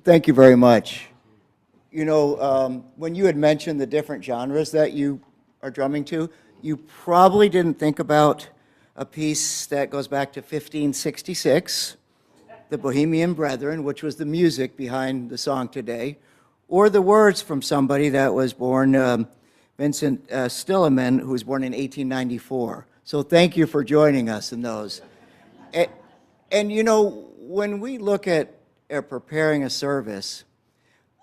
Thank you very much. You know, when you had mentioned the different genres that you are drumming to, you probably didn't think about a piece that goes back to 1566, the Bohemian Brethren, which was the music behind the song today, or the words from somebody that was born, Vincent Stilleman, who was born in 1894. So thank you for joining us in those. And you know, when we look at preparing a service,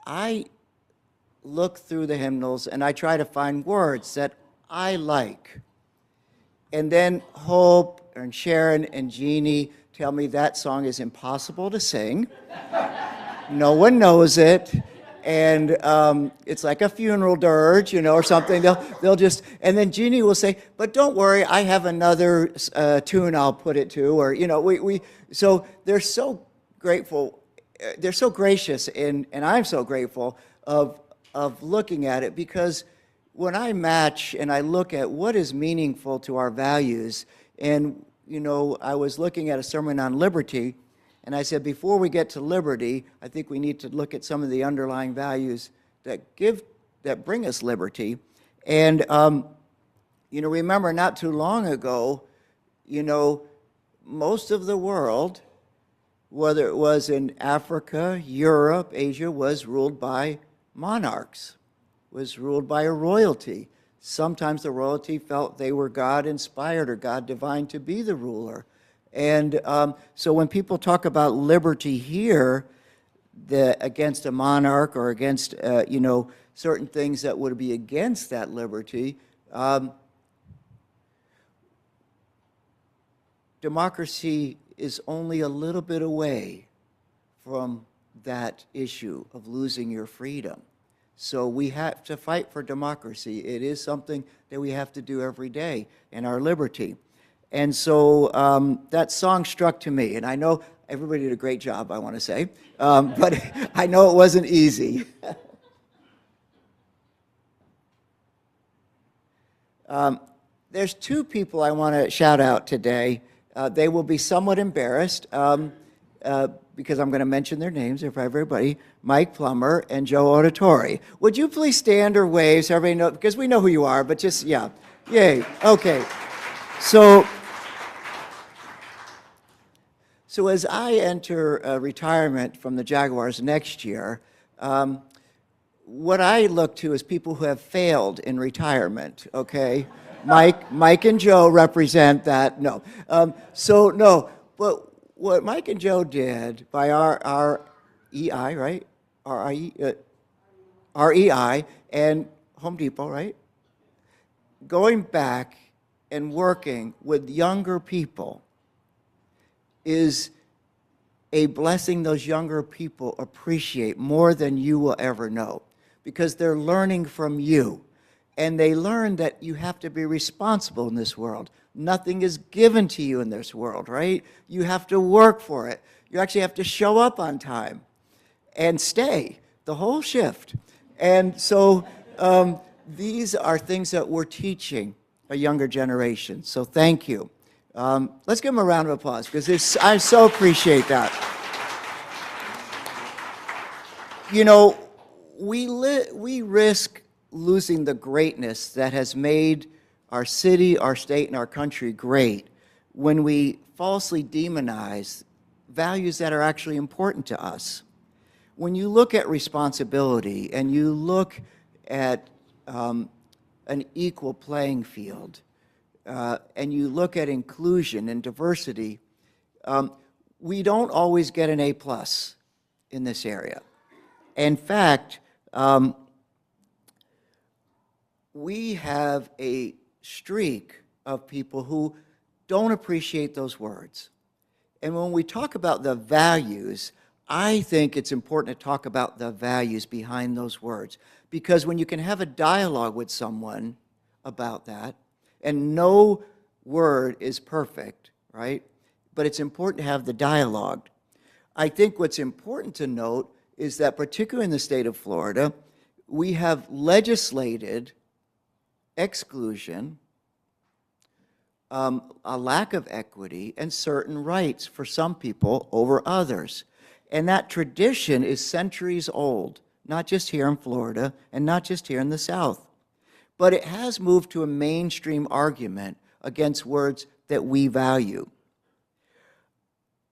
I look through the hymnals and I try to find words that I like. And then Hope and Sharon and Jeannie tell me that song is impossible to sing. No one knows it. And it's like a funeral dirge, you know, or something. They'll just, and then Jeannie will say, but don't worry, I have another tune I'll put it to, or, you know, so they're so grateful, they're so gracious, and I'm so grateful of looking at it, because when I match and I look at what is meaningful to our values, and, you know, I was looking at a sermon on liberty, and I said, before we get to liberty, I think we need to look at some of the underlying values that bring us liberty. And, you know, remember not too long ago, you know, most of the world, whether it was in Africa, Europe, Asia, was ruled by monarchs, was ruled by a royalty. Sometimes the royalty felt they were God-inspired or God-divine to be the ruler. And so when people talk about liberty here, against a monarch or against, you know, certain things that would be against that liberty, democracy is only a little bit away from that issue of losing your freedom. So we have to fight for democracy. It is something that we have to do every day in our liberty. And so that song struck to me, and I know everybody did a great job, I want to say, but I know it wasn't easy. There's two people I want to shout out today. They will be somewhat embarrassed because I'm going to mention their names for everybody, Mike Plummer and Joe Auditori. Would you please stand or wave so everybody knows, because we know who you are, but just, yeah. Yay, okay. So as I enter retirement from the Jaguars next year, what I look to is people who have failed in retirement, okay? Mike and Joe represent that, no. So no, but what Mike and Joe did by our EI, right? REI and Home Depot, right? Going back and working with younger people is a blessing those younger people appreciate more than you will ever know, because they're learning from you. And they learn that you have to be responsible in this world. Nothing is given to you in this world, right? You have to work for it. You actually have to show up on time and stay the whole shift. And so these are things that we're teaching a younger generation. So thank you. Let's give them a round of applause, because I so appreciate that. You know, we risk losing the greatness that has made our city, our state, and our country great when we falsely demonize values that are actually important to us. When you look at responsibility and you look at an equal playing field, and you look at inclusion and diversity, we don't always get an A+ in this area. In fact, we have a streak of people who don't appreciate those words. And when we talk about the values, I think it's important to talk about the values behind those words. Because when you can have a dialogue with someone about that, and no word is perfect, right? But it's important to have the dialogue. I think what's important to note is that, particularly in the state of Florida, we have legislated exclusion, a lack of equity, and certain rights for some people over others. And that tradition is centuries old, not just here in Florida and not just here in the South. But it has moved to a mainstream argument against words that we value.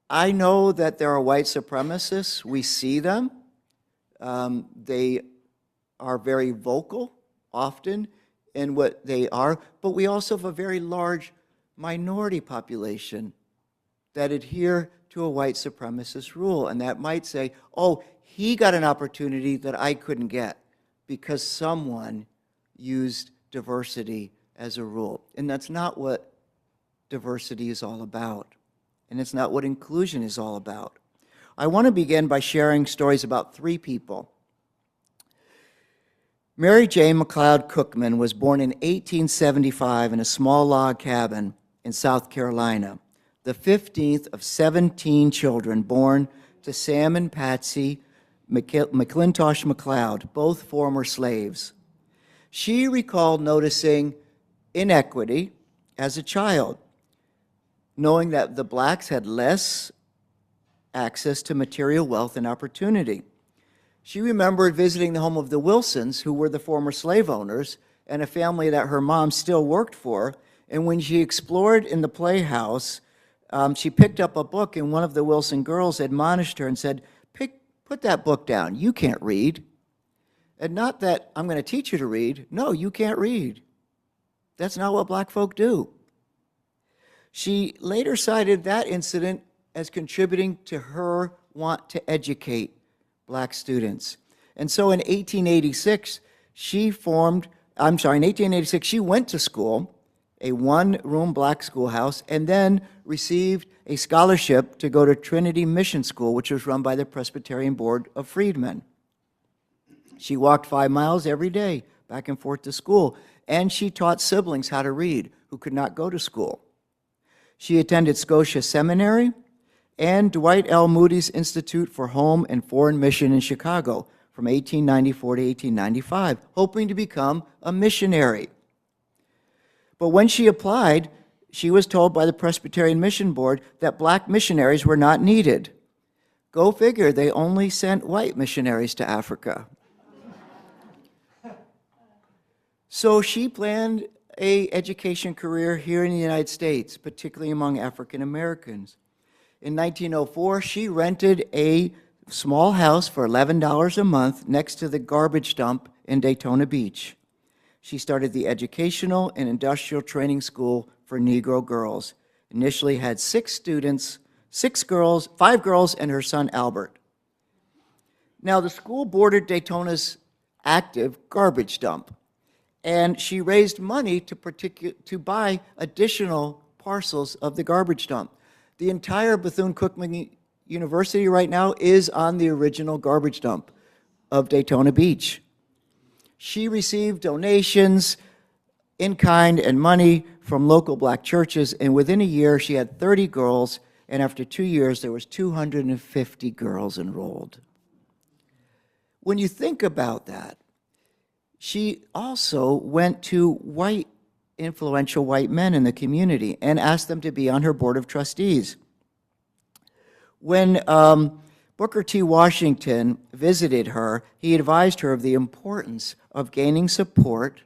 I know that there are white supremacists. We see them. They are very vocal, often, in what they are, but we also have a very large minority population that adhere to a white supremacist rule, and that might say, oh, he got an opportunity that I couldn't get because someone used diversity as a rule. And that's not what diversity is all about, and it's not what inclusion is all about. I want to begin by sharing stories about three people. Mary Jane McLeod Cookman was born in 1875 in a small log cabin in South Carolina, the 15th of 17 children born to Sam and Patsy McClintosh McLeod, both former slaves. She recalled noticing inequity as a child, knowing that the blacks had less access to material wealth and opportunity. She remembered visiting the home of the Wilsons, who were the former slave owners, and a family that her mom still worked for. And when she explored in the playhouse, she picked up a book, and one of the Wilson girls admonished her and said, put that book down. You can't read. And not that I'm going to teach you to read. No, you can't read. That's not what black folk do. She later cited that incident as contributing to her want to educate black students. And so in 1886, she went to school, a one-room black schoolhouse, and then received a scholarship to go to Trinity Mission School, which was run by the Presbyterian Board of Freedmen. She walked 5 miles every day back and forth to school, and she taught siblings how to read who could not go to school. She attended Scotia Seminary and Dwight L. Moody's Institute for Home and Foreign Mission in Chicago from 1894 to 1895, hoping to become a missionary. But when she applied, she was told by the Presbyterian Mission Board that black missionaries were not needed. Go figure, they only sent white missionaries to Africa. So she planned an education career here in the United States, particularly among African Americans. In 1904, she rented a small house for $11 a month next to the garbage dump in Daytona Beach. She started the Educational and Industrial Training School for Negro girls. Initially had 6 students, 5 girls, and her son Albert. Now, the school bordered Daytona's active garbage dump, and she raised money to buy additional parcels of the garbage dump. The entire Bethune-Cookman University right now is on the original garbage dump of Daytona Beach. She received donations in kind and money from local black churches, and within a year she had 30 girls, and after 2 years there was 250 girls enrolled. When you think about that, she also went to influential white men in the community and asked them to be on her board of trustees. When Booker T. Washington visited her, he advised her of the importance of gaining support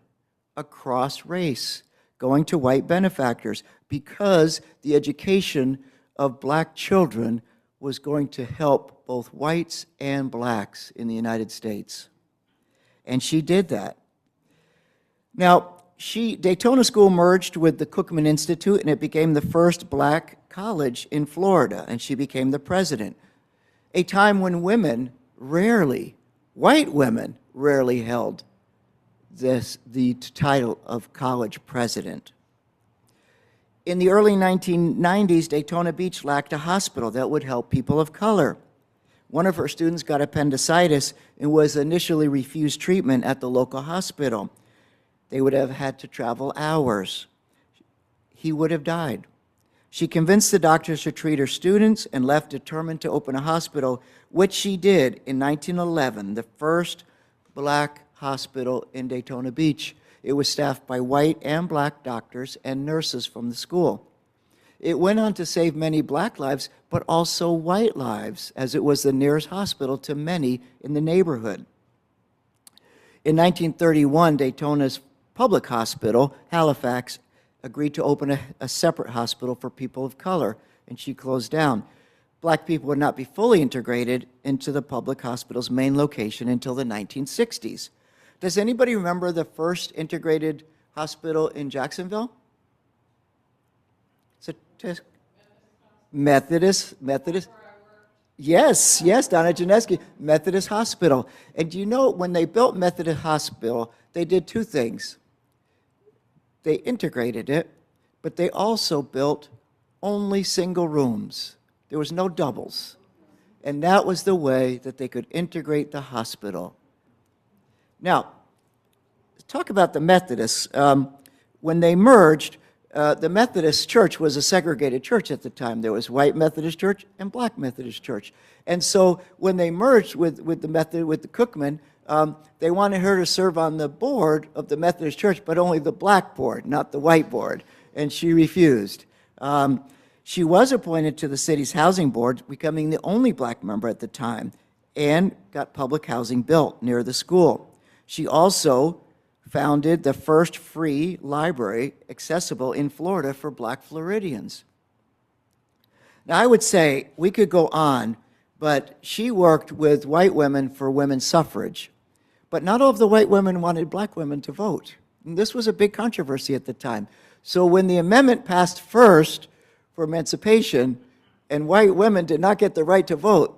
across race, going to white benefactors, because the education of black children was going to help both whites and blacks in the United States. And she did that. Now, Daytona School merged with the Cookman Institute, and it became the first black college in Florida, and she became the president. A time when white women rarely held the title of college president. In the early 1990s, Daytona Beach lacked a hospital that would help people of color. One of her students got appendicitis and was initially refused treatment at the local hospital. They would have had to travel hours. He would have died. She convinced the doctors to treat her students and left determined to open a hospital, which she did in 1911, the first black hospital in Daytona Beach. It was staffed by white and black doctors and nurses from the school. It went on to save many black lives, but also white lives, as it was the nearest hospital to many in the neighborhood. In 1931, Daytona's public hospital, Halifax, agreed to open a separate hospital for people of color, and she closed down. Black people would not be fully integrated into the public hospital's main location until the 1960s. Does anybody remember the first integrated hospital in Jacksonville? Methodist. Yes, Donna Janeski, Methodist Hospital. And do you know, when they built Methodist Hospital, they did two things. They integrated it, but they also built only single rooms. There was no doubles. And that was the way that they could integrate the hospital. Now, talk about the Methodists. When they merged, the Methodist Church was a segregated church at the time. There was white Methodist Church and black Methodist Church. And so when they merged with the Cookman, they wanted her to serve on the board of the Methodist Church, but only the black board, not the white board. And she refused. She was appointed to the city's housing board, becoming the only black member at the time, and got public housing built near the school. She also founded the first free library accessible in Florida for black Floridians. Now, I would say we could go on, but she worked with white women for women's suffrage. But not all of the white women wanted black women to vote. And this was a big controversy at the time. So when the amendment passed first for emancipation and white women did not get the right to vote,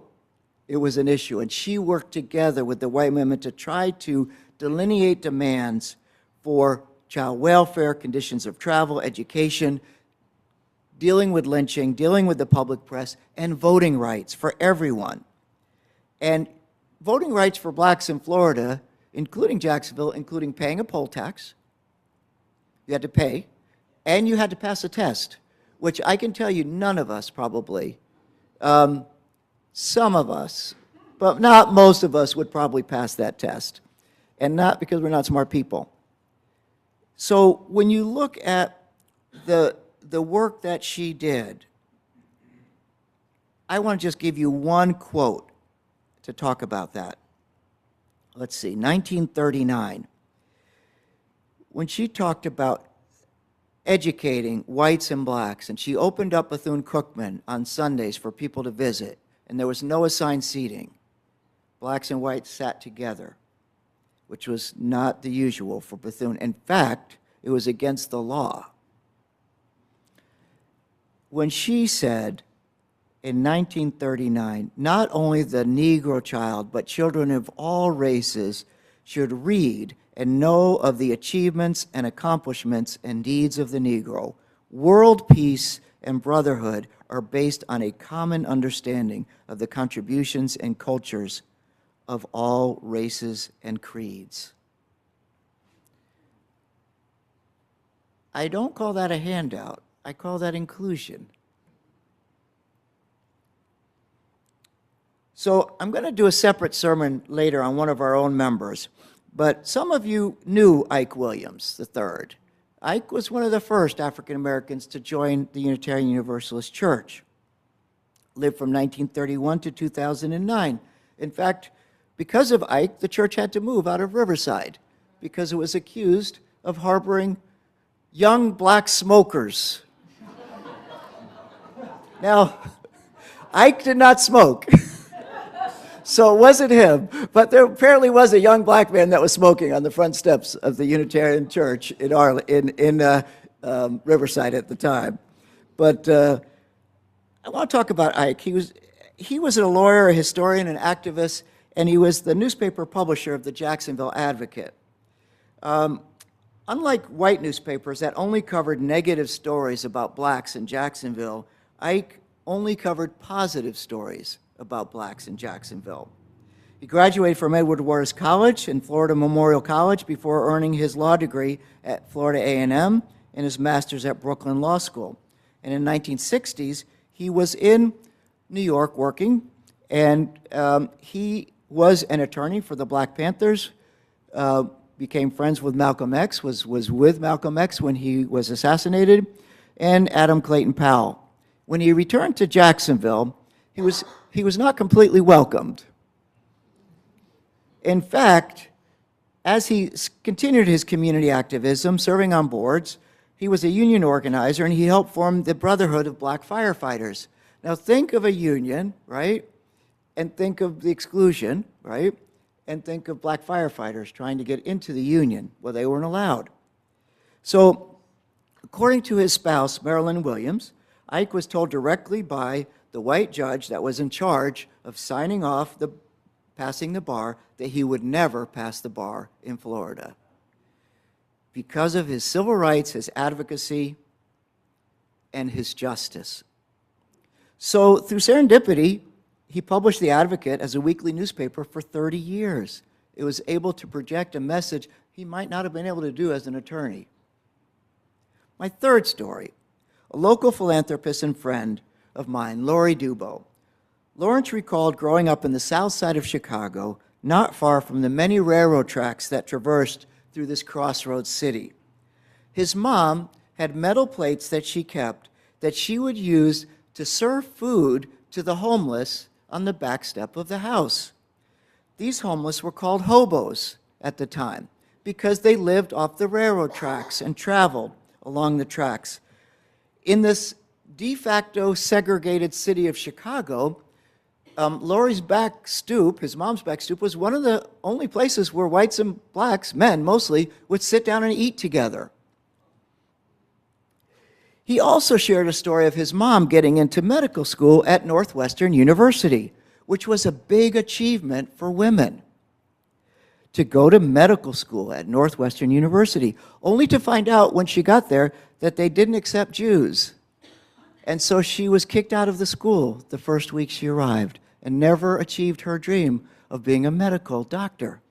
it was an issue. And she worked together with the white women to try to delineate demands for child welfare, conditions of travel, education, dealing with lynching, dealing with the public press, and voting rights for everyone. And voting rights for blacks in Florida, including Jacksonville, including paying a poll tax, you had to pay, and you had to pass a test, which I can tell you none of us probably, some of us, but not most of us would probably pass that test. And not because we're not smart people. So when you look at the work that she did, I want to just give you one quote to talk about that. Let's see, 1939, when she talked about educating whites and blacks, and she opened up Bethune-Cookman on Sundays for people to visit, and there was no assigned seating. Blacks and whites sat together, which was not the usual for Bethune. In fact, it was against the law. When she said in 1939, not only the Negro child, but children of all races should read and know of the achievements and accomplishments and deeds of the Negro, world peace and brotherhood are based on a common understanding of the contributions and cultures of all races and creeds. I don't call that a handout. I call that inclusion. So I'm going to do a separate sermon later on one of our own members, but some of you knew Ike Williams III. Ike was one of the first African Americans to join the Unitarian Universalist Church. Lived from 1931 to 2009. In fact, because of Ike, the church had to move out of Riverside because it was accused of harboring young black smokers. Now, Ike did not smoke, so it wasn't him, but there apparently was a young black man that was smoking on the front steps of the Unitarian Church in Riverside at the time. But I want to talk about Ike. He was a lawyer, a historian, an activist, and he was the newspaper publisher of the Jacksonville Advocate. Unlike white newspapers that only covered negative stories about blacks in Jacksonville, Ike only covered positive stories about blacks in Jacksonville. He graduated from Edward Waters College and Florida Memorial College before earning his law degree at Florida A&M and his master's at Brooklyn Law School. And in the 1960s, he was in New York working, and he was an attorney for the Black Panthers, became friends with Malcolm X, was with Malcolm X when he was assassinated, and Adam Clayton Powell. When he returned to Jacksonville, he was not completely welcomed. In fact, as he continued his community activism, serving on boards, he was a union organizer, and he helped form the Brotherhood of Black Firefighters. Now think of a union, right? And think of the exclusion, right? And think of black firefighters trying to get into the union. Well, they weren't allowed. So, according to his spouse, Marilyn Williams, Ike was told directly by the white judge that was in charge of signing off passing the bar that he would never pass the bar in Florida. Because of his civil rights, his advocacy, and his justice. So, through serendipity, he published The Advocate as a weekly newspaper for 30 years. It was able to project a message he might not have been able to do as an attorney. My third story, a local philanthropist and friend of mine, Lori Dubo. Lawrence recalled growing up in the south side of Chicago, not far from the many railroad tracks that traversed through this crossroads city. His mom had metal plates that she kept that she would use to serve food to the homeless on the back step of the house. These homeless were called hobos at the time because they lived off the railroad tracks and traveled along the tracks. In this de facto segregated city of Chicago, Lori's back stoop, his mom's back stoop, was one of the only places where whites and blacks, men mostly, would sit down and eat together. He also shared a story of his mom getting into medical school at Northwestern University, which was a big achievement for women. To go to medical school at Northwestern University, only to find out when she got there that they didn't accept Jews. And so she was kicked out of the school the first week she arrived and never achieved her dream of being a medical doctor.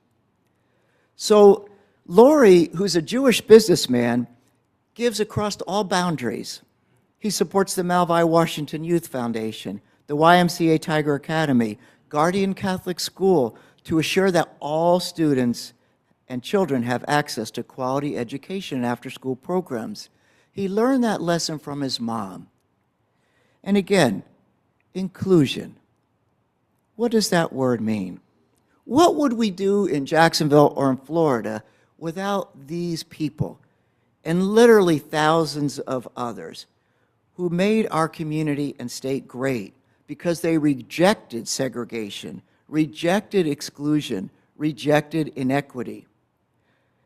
So Lori, who's a Jewish businessman, gives across all boundaries. He supports the Malvi Washington Youth Foundation, the YMCA Tiger Academy, Guardian Catholic School, to assure that all students and children have access to quality education and after-school programs. He learned that lesson from his mom. And again, inclusion. What does that word mean? What would we do in Jacksonville or in Florida without these people and literally thousands of others who made our community and state great because they rejected segregation, rejected exclusion, rejected inequity?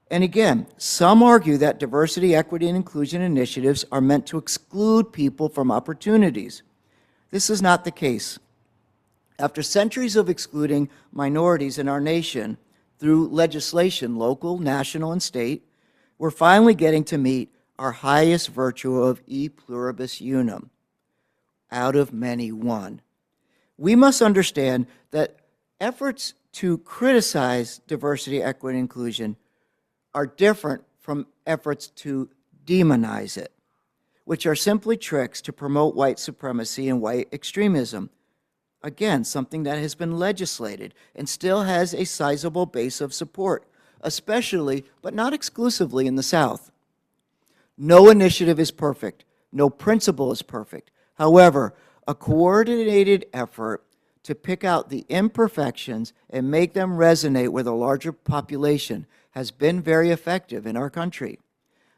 And again, some argue that diversity, equity, and inclusion initiatives are meant to exclude people from opportunities. This is not the case. After centuries of excluding minorities in our nation through legislation, local, national, and state, we're finally getting to meet our highest virtue of e pluribus unum, out of many one. We must understand that efforts to criticize diversity, equity, and inclusion are different from efforts to demonize it, which are simply tricks to promote white supremacy and white extremism. Again, something that has been legislated and still has a sizable base of support, especially, but not exclusively, in the South. No initiative is perfect. No principle is perfect. However, a coordinated effort to pick out the imperfections and make them resonate with a larger population has been very effective in our country.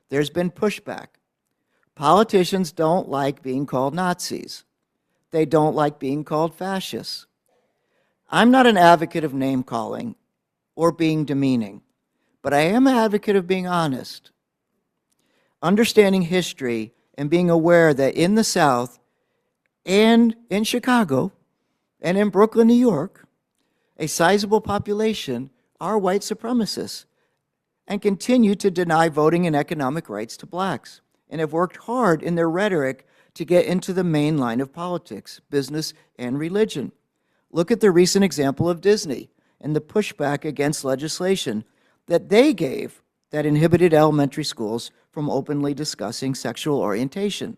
There's been pushback. Politicians don't like being called Nazis. They don't like being called fascists. I'm not an advocate of name-calling or being demeaning, but I am an advocate of being honest, understanding history, and being aware that in the South and in Chicago and in Brooklyn, New York, a sizable population are white supremacists and continue to deny voting and economic rights to blacks, and have worked hard in their rhetoric to get into the main line of politics, business, and religion. Look at the recent example of Disney and the pushback against legislation that they gave that inhibited elementary schools from openly discussing sexual orientation.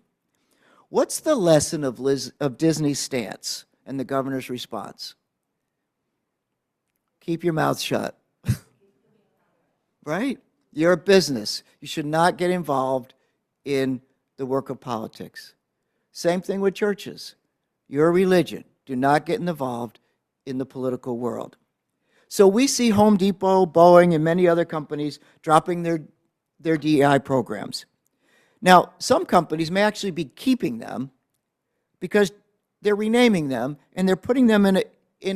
What's the lesson of Disney's stance and the governor's response? Keep your mouth shut. Right? You're a business. You should not get involved in the work of politics. Same thing with churches. You're a religion. Do not get involved in the political world. So we see Home Depot, Boeing, and many other companies dropping their DEI programs. Now, some companies may actually be keeping them because they're renaming them and they're putting them in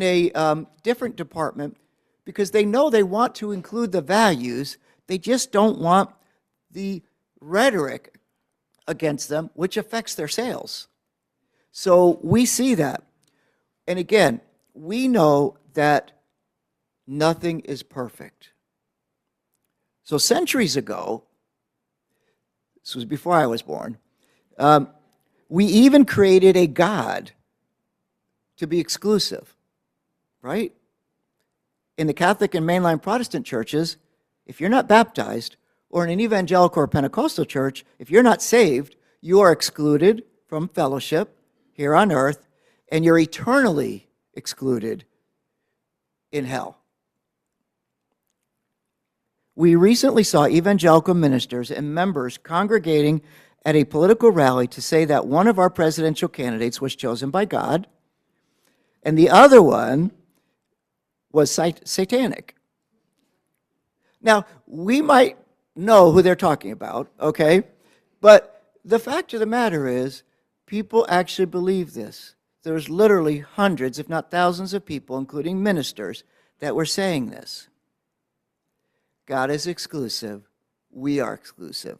a different department because they know they want to include the values. They just don't want the rhetoric against them, which affects their sales. So we see that. And again, we know that nothing is perfect. So centuries ago, this was before I was born, we even created a God to be exclusive, right? In the Catholic and mainline Protestant churches, if you're not baptized, or in an evangelical or Pentecostal church, if you're not saved, you are excluded from fellowship here on earth, and you're eternally excluded in hell. We recently saw evangelical ministers and members congregating at a political rally to say that one of our presidential candidates was chosen by God, and the other one was satanic. Now, we might know who they're talking about, okay? But the fact of the matter is, people actually believe this. There's literally hundreds, if not thousands of people, including ministers, that were saying this. God is exclusive. We are exclusive.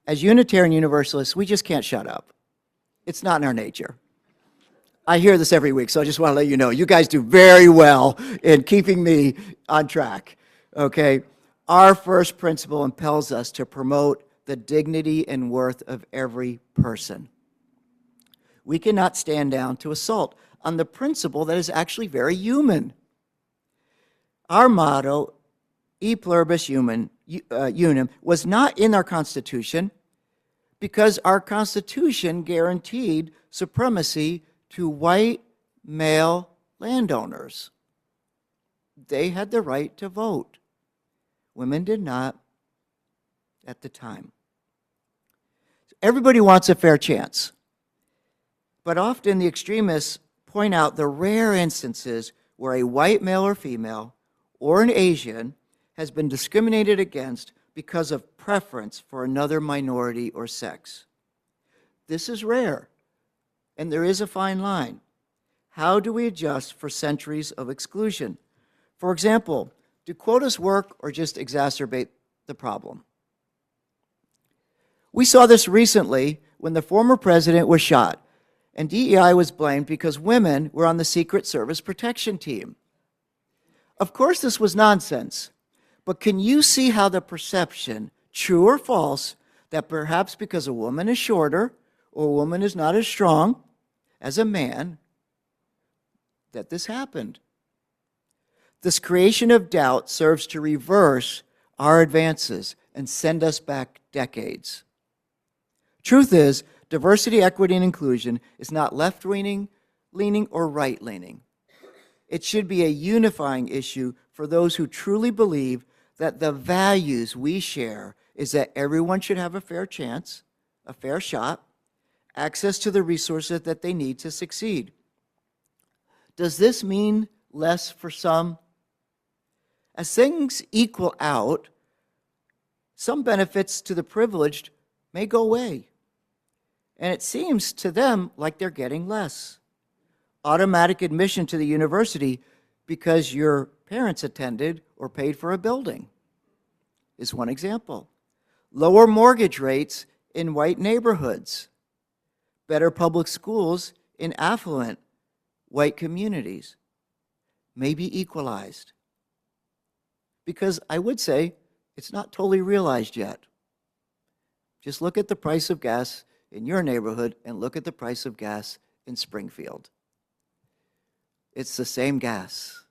As Unitarian Universalists, we just can't shut up. It's not in our nature. I hear this every week, so I just want to let you know, you guys do very well in keeping me on track, okay? Our first principle impels us to promote the dignity and worth of every person. We cannot stand down to assault on the principle that is actually very human. Our motto, E pluribus unum, was not in our Constitution because our Constitution guaranteed supremacy to white male landowners. They had the right to vote. Women did not at the time. Everybody wants a fair chance. But often the extremists point out the rare instances where a white male or female or an Asian has been discriminated against because of preference for another minority or sex. This is rare, and there is a fine line. How do we adjust for centuries of exclusion? For example, do quotas work or just exacerbate the problem? We saw this recently when the former president was shot, and DEI was blamed because women were on the Secret Service protection team. Of course, this was nonsense, but can you see how the perception, true or false, that perhaps because a woman is shorter or a woman is not as strong as a man, that this happened? This creation of doubt serves to reverse our advances and send us back decades. Truth is, diversity, equity, and inclusion is not left-leaning or right-leaning. It should be a unifying issue for those who truly believe that the values we share is that everyone should have a fair chance, a fair shot, access to the resources that they need to succeed. Does this mean less for some? As things equal out, some benefits to the privileged may go away. And it seems to them like they're getting less. Automatic admission to the university because your parents attended or paid for a building is one example. Lower mortgage rates in white neighborhoods. Better public schools in affluent white communities may be equalized. Because I would say it's not totally realized yet. Just look at the price of gas in your neighborhood and look at the price of gas in Springfield. It's the same gas.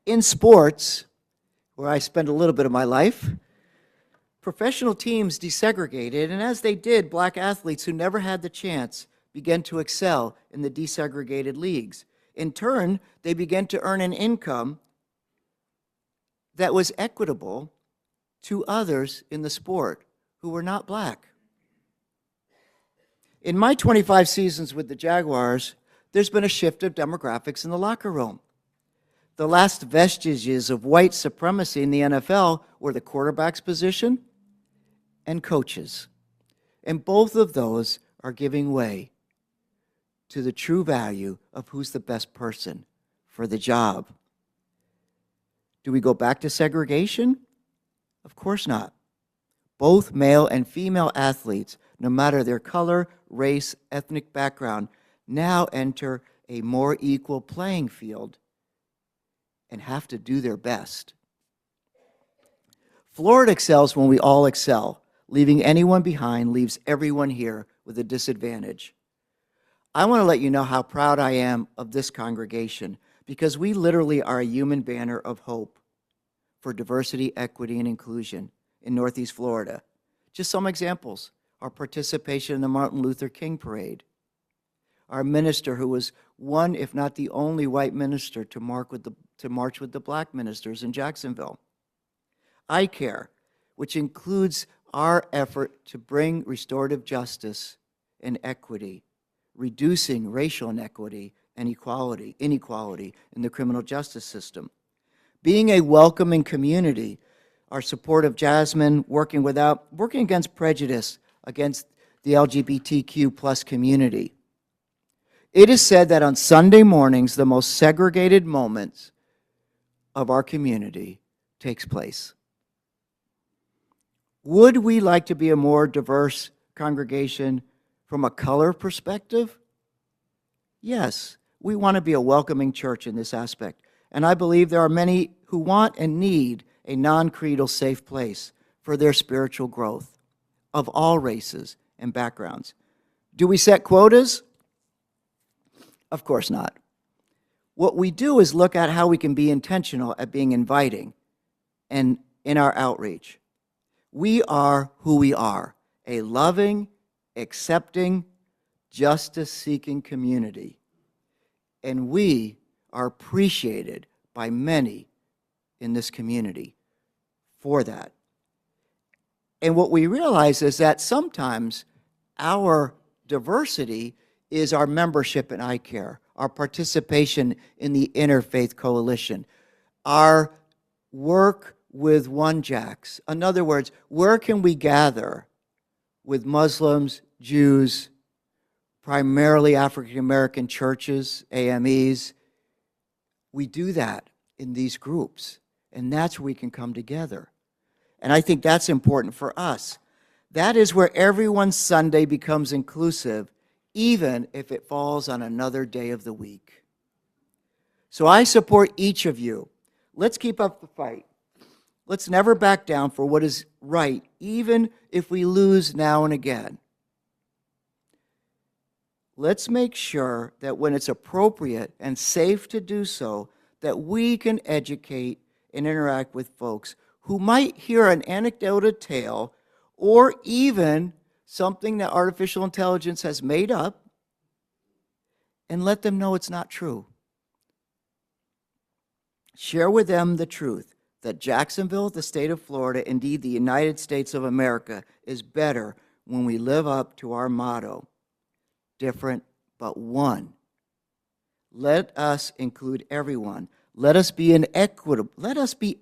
In sports, where I spend a little bit of my life, professional teams desegregated, and as they did, black athletes who never had the chance began to excel in the desegregated leagues. In turn, they began to earn an income that was equitable to others in the sport who were not black. In my 25 seasons with the Jaguars, there's been a shift of demographics in the locker room. The last vestiges of white supremacy in the NFL were the quarterback's position and coaches. And both of those are giving way to the true value of who's the best person for the job. Do we go back to segregation? Of course not. Both male and female athletes, no matter their color, race, ethnic background, now enter a more equal playing field and have to do their best. Florida excels when we all excel. Leaving anyone behind leaves everyone here with a disadvantage. I want to let you know how proud I am of this congregation, because we literally are a human banner of hope for diversity, equity, and inclusion in Northeast Florida. Just some examples: our participation in the Martin Luther King Parade, our minister who was one, if not the only white minister to march with the black ministers in Jacksonville. iCare, which includes our effort to bring restorative justice and equity, reducing racial inequity and inequality in the criminal justice system. Being a welcoming community, our support of Jasmine, working against prejudice against the LGBTQ plus community. It is said that on Sunday mornings, the most segregated moments of our community takes place. Would we like to be a more diverse congregation from a color perspective? Yes, we want to be a welcoming church in this aspect. And I believe there are many who want and need a non-creedal safe place for their spiritual growth of all races and backgrounds. Do we set quotas? Of course not. What we do is look at how we can be intentional at being inviting and in our outreach. We are who we are, a loving, accepting, justice-seeking community. And we are appreciated by many in this community for that. And what we realize is that sometimes our diversity is our membership in iCare, our participation in the Interfaith Coalition, our work with One Jacks. In other words, where can we gather with Muslims, Jews, primarily African American churches, AMEs? We do that in these groups, and that's where we can come together. And I think that's important for us. That is where everyone's Sunday becomes inclusive, even if it falls on another day of the week. So I support each of you. Let's keep up the fight. Let's never back down for what is right, even if we lose now and again. Let's make sure that when it's appropriate and safe to do so, that we can educate and interact with folks who might hear an anecdotal tale or even something that artificial intelligence has made up, and let them know it's not true. Share with them the truth that Jacksonville, the state of Florida, indeed the United States of America, is better when we live up to our motto, different but one. Let us include everyone. Let us be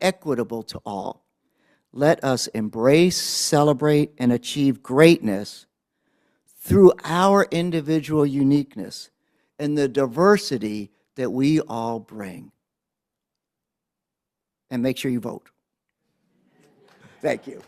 equitable to all. Let us embrace, celebrate, and achieve greatness through our individual uniqueness and the diversity that we all bring. And make sure you vote. Thank you.